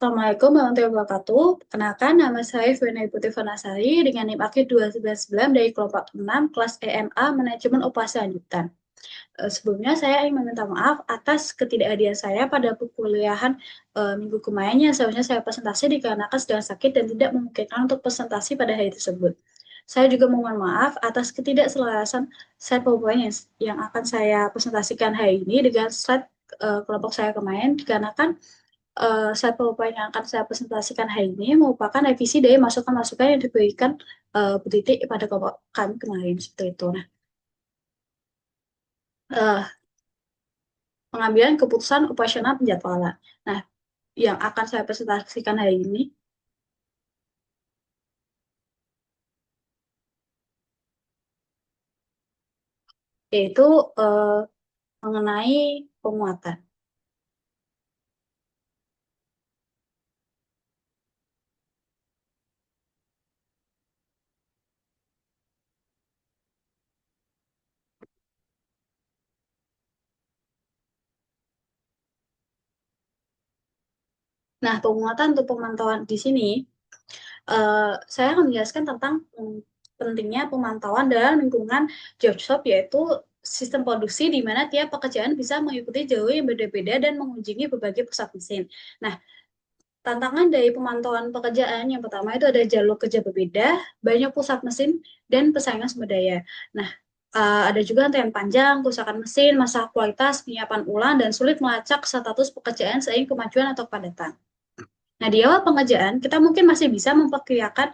Assalamualaikum warahmatullahi wabarakatuh. Kenalkan, nama saya Fena Putri Vanasari dengan NIM Aktif 299 dari kelompok 6 kelas EMA Manajemen Operasi Lanjutan. Sebelumnya saya ingin meminta maaf atas ketidakhadiran saya pada perkuliahan minggu kemarin yang seharusnya saya presentasi dikarenakan sedang sakit dan tidak memungkinkan untuk presentasi pada hari tersebut. Saya juga mohon maaf atas ketidakselarasan slide PowerPoint yang akan saya presentasikan hari ini dengan slide kelompok saya kemarin dikarenakan slide PowerPoint yang akan saya presentasikan hari ini merupakan revisi dari masukan-masukan yang diberikan Bu Titi pada kelompok kami kemarin seperti itu. Nah, uh, pengambilan keputusan operasional penjadwalan. Nah, yang akan saya presentasikan hari ini yaitu mengenai penguatan. Nah, penguatan untuk pemantauan di sini, saya akan menjelaskan tentang pentingnya pemantauan dalam lingkungan job shop, yaitu sistem produksi di mana tiap pekerjaan bisa mengikuti jalur yang berbeda-beda dan mengunjungi berbagai pusat mesin. Nah, tantangan dari pemantauan pekerjaan yang pertama itu ada jalur kerja berbeda, banyak pusat mesin, dan persaingan sumber daya. Nah, ada juga antrian panjang, kerusakan mesin, masalah kualitas, penyiapan ulang, dan sulit melacak status pekerjaan seiring kemajuan atau kepadatan. Nah, di awal pengerjaan, kita mungkin masih bisa memperkirakan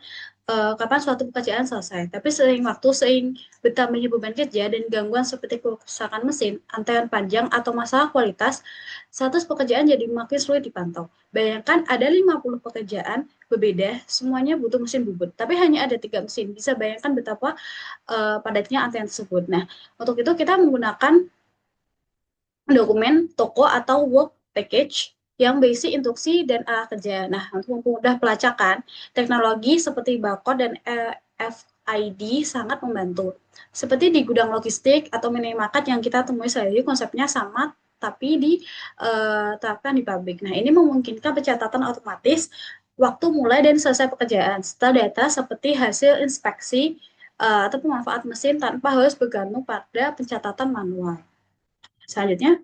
kapan suatu pekerjaan selesai. Tapi seiring waktu, seiring bertambahnya beban kerja dan gangguan seperti kerusakan mesin, antrean panjang, atau masalah kualitas, status pekerjaan jadi makin sulit dipantau. Bayangkan ada 50 pekerjaan berbeda, semuanya butuh mesin bubut. Tapi hanya ada 3 mesin. Bisa bayangkan betapa padatnya antrean tersebut. Nah, untuk itu kita menggunakan dokumen toko atau work package yang berisi instruksi dan arah kerja. Nah, untuk mempermudah pelacakan, teknologi seperti barcode dan RFID sangat membantu. Seperti di gudang logistik atau minimarket yang kita temui sehari, konsepnya sama tapi diterapkan di pabrik. Nah, ini memungkinkan pencatatan otomatis waktu mulai dan selesai pekerjaan, serta data seperti hasil inspeksi atau pemanfaat mesin tanpa harus bergantung pada pencatatan manual. Selanjutnya,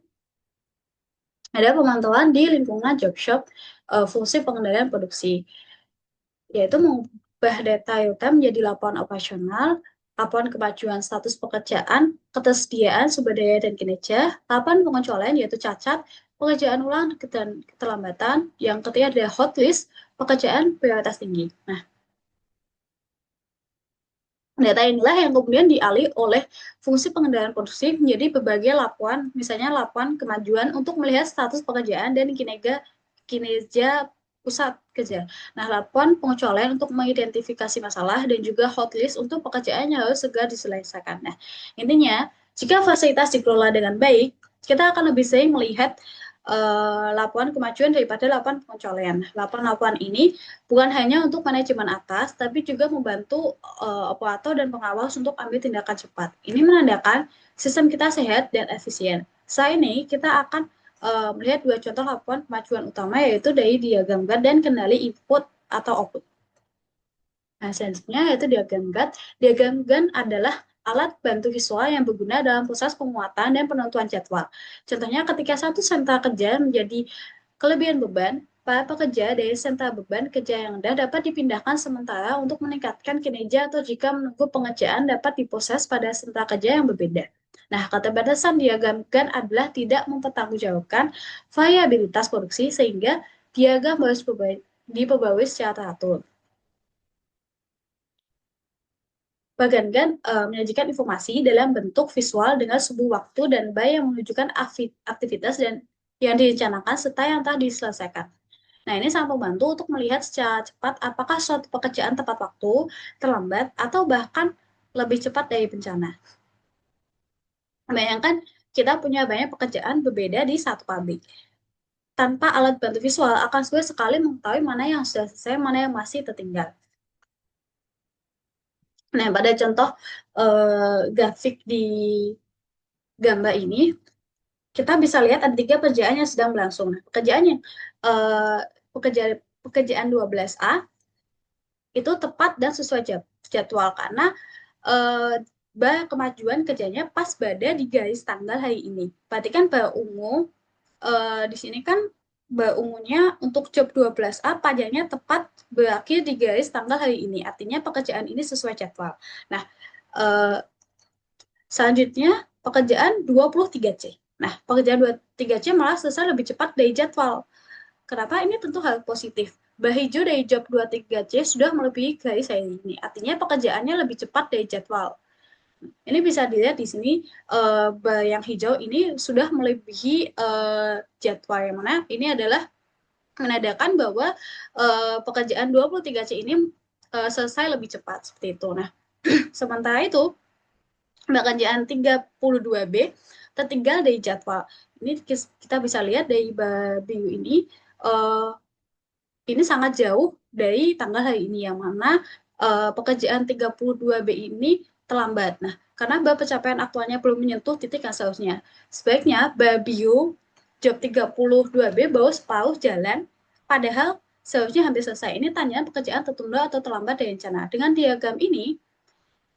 ada pemantauan di lingkungan job shop, fungsi pengendalian produksi, yaitu mengubah data real-time menjadi laporan operasional, laporan kemajuan status pekerjaan, ketersediaan sumber daya dan kinerja, laporan pengecualian yaitu cacat, pekerjaan ulang dan keterlambatan, yang ketiga adalah hot list, pekerjaan prioritas tinggi. Nah, data inilah yang kemudian dialih oleh fungsi pengendalian produksi menjadi berbagai laporan, misalnya laporan kemajuan untuk melihat status pekerjaan dan kinerja pusat kerja. Nah, laporan pengecualian untuk mengidentifikasi masalah dan juga hotlist untuk pekerjaan yang harus segera diselesaikan. Nah, intinya, jika fasilitas dikelola dengan baik, kita akan lebih sering melihat laporan kemajuan daripada laporan pengecualian. Laporan-laporan ini bukan hanya untuk manajemen atas, tapi juga membantu operator dan pengawas untuk ambil tindakan cepat. Ini menandakan sistem kita sehat dan efisien. Saat ini kita akan melihat dua contoh laporan kemajuan utama, yaitu dari diagram Gantt dan kendali input atau output. Nah, selanjutnya yaitu diagram Gantt. Diagram Gantt adalah alat bantu visual yang berguna dalam proses pemuatan dan penentuan jadwal. Contohnya ketika satu sentra kerja menjadi kelebihan beban, para pekerja dari sentra beban kerja yang rendah dapat dipindahkan sementara untuk meningkatkan kinerja atau jika menunggu pengerjaan dapat diproses pada sentra kerja yang berbeda. Nah, keterbatasan diagram Gantt adalah tidak mempertanggungjawabkan variabilitas produksi sehingga diagram harus diperbarui secara teratur. Bagan menyajikan informasi dalam bentuk visual dengan sebuah waktu dan bar yang menunjukkan aktivitas dan yang direncanakan serta yang telah diselesaikan. Nah, ini sangat membantu untuk melihat secara cepat apakah suatu pekerjaan tepat waktu, terlambat, atau bahkan lebih cepat dari bencana. Bayangkan kita punya banyak pekerjaan berbeda di satu pabrik. Tanpa alat bantu visual akan sulit sekali mengetahui mana yang sudah selesai, mana yang masih tertinggal. Nah, pada contoh grafik di gambar ini, kita bisa lihat ada 3 pekerjaan yang sedang berlangsung. Nah, pekerjaan yang pekerjaan 12A itu tepat dan sesuai jadwal karena kemajuan kerjanya pas pada di garis tanggal hari ini. Berarti kan ungu di sini kan ungunya untuk job 12A pajaknya tepat berakhir di garis tanggal hari ini. Artinya pekerjaan ini sesuai jadwal. Nah, selanjutnya pekerjaan 23C. Nah, pekerjaan 23C malah selesai lebih cepat dari jadwal. Kenapa? Ini tentu hal positif. Bar hijau dari job 23C sudah melebihi garis hari ini. Artinya pekerjaannya lebih cepat dari jadwal. Ini bisa dilihat di sini yang hijau ini sudah melebihi jadwal yang mana ini adalah menandakan bahwa pekerjaan 23C ini selesai lebih cepat seperti itu. Nah, sementara itu pekerjaan 32B tertinggal dari jadwal. Ini kita bisa lihat dari biru ini sangat jauh dari tanggal hari ini yang mana pekerjaan 32B ini terlambat. Nah, karena pencapaian aktualnya belum menyentuh titik yang seharusnya. Sebaiknya biru job 32B baru separuh jalan, padahal seharusnya hampir selesai. Ini tanya pekerjaan tertunda atau terlambat dari rencana. Dengan diagram ini,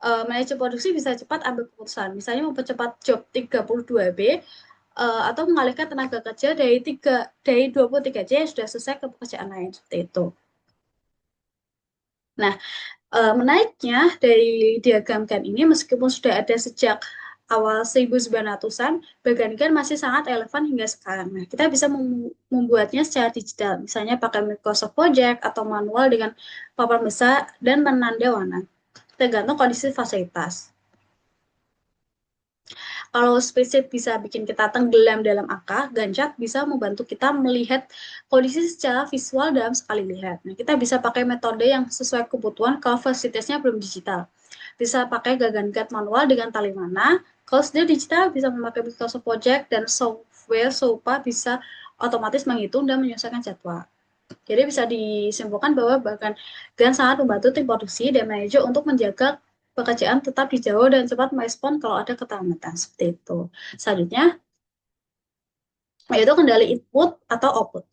manajer produksi bisa cepat ambil keputusan. Misalnya mempercepat job 32B atau mengalihkan tenaga kerja dari 23C yang sudah selesai ke pekerjaan lain seperti itu. Nah, menariknya dari diagram Gantt ini meskipun sudah ada sejak awal 1900-an, Gantt masih sangat relevan hingga sekarang. Nah, kita bisa membuatnya secara digital, misalnya pakai Microsoft Project atau manual dengan papan besar dan penanda warna, tergantung kondisi fasilitas. Kalau spreadsheet bisa bikin kita tenggelam dalam angka, Gantt chart bisa membantu kita melihat kondisi secara visual dalam sekali lihat. Nah, kita bisa pakai metode yang sesuai kebutuhan kalau fasilitasnya belum digital. Bisa pakai Gantt manual dengan tali mana. Kalau sudah digital, bisa memakai Microsoft Project dan software serupa bisa otomatis menghitung dan menyelesaikan jadwal. Jadi bisa disimpulkan bahwa bahkan Gantt sangat membantu tim produksi dan manajer untuk menjaga pekerjaan tetap dijauh dan cepat merespon kalau ada keterlambatan seperti itu. Selanjutnya, yaitu kendali input atau output.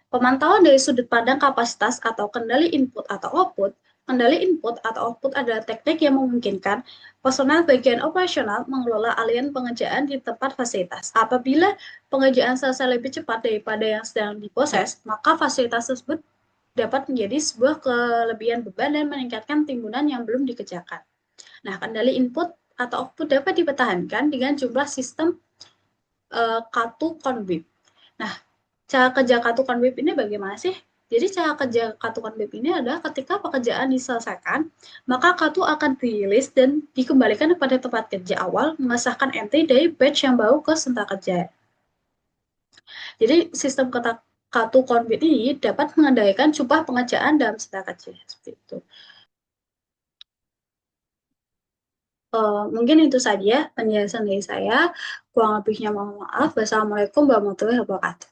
Pemantauan dari sudut pandang kapasitas atau kendali input atau output. Kendali input atau output adalah teknik yang memungkinkan personel bagian operasional mengelola aliran pengerjaan di tempat fasilitas. Apabila pengerjaan selesai lebih cepat daripada yang sedang diproses, maka fasilitas tersebut dapat menjadi sebuah kelebihan beban dan meningkatkan timbunan yang belum dikerjakan. Nah, kendali input atau output dapat dipertahankan dengan jumlah sistem kartu conweb. Nah, cara kerja kartu conweb ini bagaimana sih? Jadi cara kerja kartu conweb ini adalah ketika pekerjaan diselesaikan, maka kartu akan dirilis dan dikembalikan kepada tempat kerja awal, mengesahkan entry dari batch yang baru ke sentra kerja. Jadi sistem kartu conweb ini dapat mengendalikan jumlah pengerjaan dalam sentra kerja seperti itu. Mungkin itu saja penjelasan dari saya. Kurang lebihnya mohon maaf. Wassalamualaikum warahmatullahi wabarakatuh.